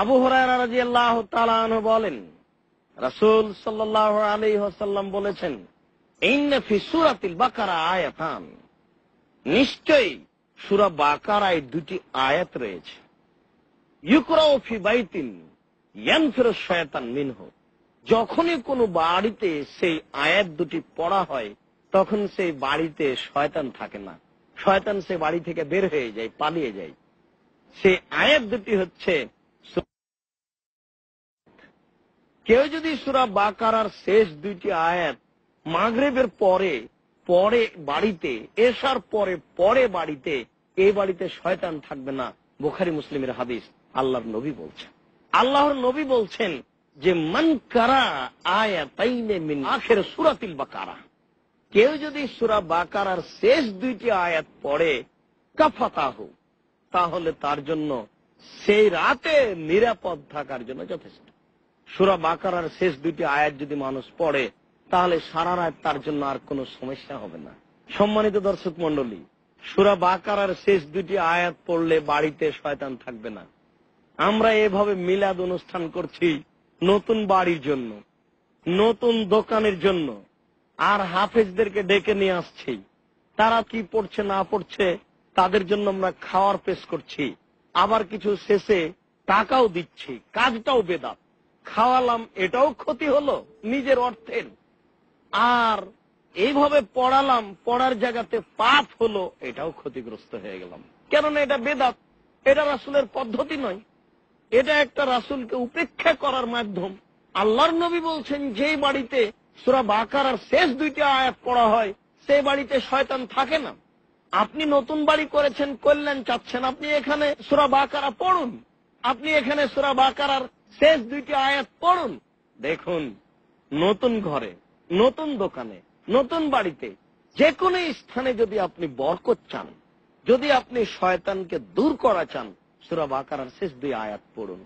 আবু হুরায়রা রাদিয়াল্লাহু তাআলা আনহু বলেন, রাসূল সাল্লাল্লাহু আলাইহি ওয়াসাল্লাম বলেছেন, ইন্না ফি সূরাতিল বাকারা আয়াতান, নিশ্চয়ই সূরা বাকারায় দুটি আয়াত রয়েছে। ইউকরাউ ফি বাইতিন ইয়ানফিরু শায়তান মিনহু, যখনই কোনো বাড়িতে সেই আয়াত দুটি পড়া হয় তখন সেই বাড়িতে শয়তান থাকে না, শয়তান সেই বাড়ি থেকে বের হয়ে যায়, পালিয়ে যায়। সেই আয়াত দুটি হচ্ছে, কেউ যদি সূরা বাকারার শেষ দুইটি আয়াত মাগরিবের পরে পড়ে বাড়িতে, এশার পরে পড়ে বাড়িতে, এই বাড়িতে শয়তান থাকবে না। বুখারী মুসলিমের হাদিস। আল্লাহর নবী বলছেন, আল্লাহর নবী বলছেন যে মান কারা আয়াতাইনে মিন আখির সূরাতিল বাকারা, কেউ যদি সূরা বাকারার শেষ দুইটি আয়াত পড়ে, কাফাতাহু, তাহলে তার জন্য সেই রাতে নিরাপদ থাকার জন্য যথেষ্ট। সূরা বাকারার শেষ দুইটি আয়াত যদি মানুষ পড়ে তাহলে সারা রাত তার জন্য আর কোনো সমস্যা হবে না। সম্মানিত দর্শক মণ্ডলী, সূরা বাকারার শেষ দুইটি আয়াত পড়লে বাড়িতে শয়তান থাকবে না। আমরা এভাবে মিলাদ অনুষ্ঠান করছি নতুন বাড়ির জন্য, নতুন দোকানের জন্য, আর হাফেজদেরকে ডেকে নিয়ে আসছি। তারা কি পড়ছে না পড়ছে তাদের জন্য আমরা খাওয়ার পেশ করছি, আবার কিছু শেষে টাকাও দিচ্ছি, কাজটাও বেদাত। খাওয়ালাম, এটাও ক্ষতি হলো নিজের অর্থের, আর এইভাবে পড়ালাম, পড়ার জায়গাতে পাপ হলো, এটাও ক্ষতিগ্রস্ত হয়ে গেলাম। কেননা এটা বেদাত, এটা রাসূলের পদ্ধতি নয়, এটা একটা রাসূলকে উপেক্ষা করার মাধ্যম। আল্লাহর নবী বলছেন, যেই বাড়িতে সূরা বাকারার শেষ দুইটি আয়াত পড়া হয় সেই বাড়িতে শয়তান থাকে না। আপনি নতুন বাড়ি করেছেন, কল্যাণ চাচ্ছেন, আপনি এখানে সূরা বাকারা পড়ুন, আপনি এখানে সূরা বাকারার শেষ দুইটি আয়াত পড়ুন। দেখুন, নতুন ঘরে, নতুন দোকানে, নতুন বাড়িতে, যে কোনো স্থানে যদি আপনি বরকত চান, যদি আপনি শয়তানকে দূর করা চান, সূরা বাকারার শেষ দুই আয়াত পড়ুন।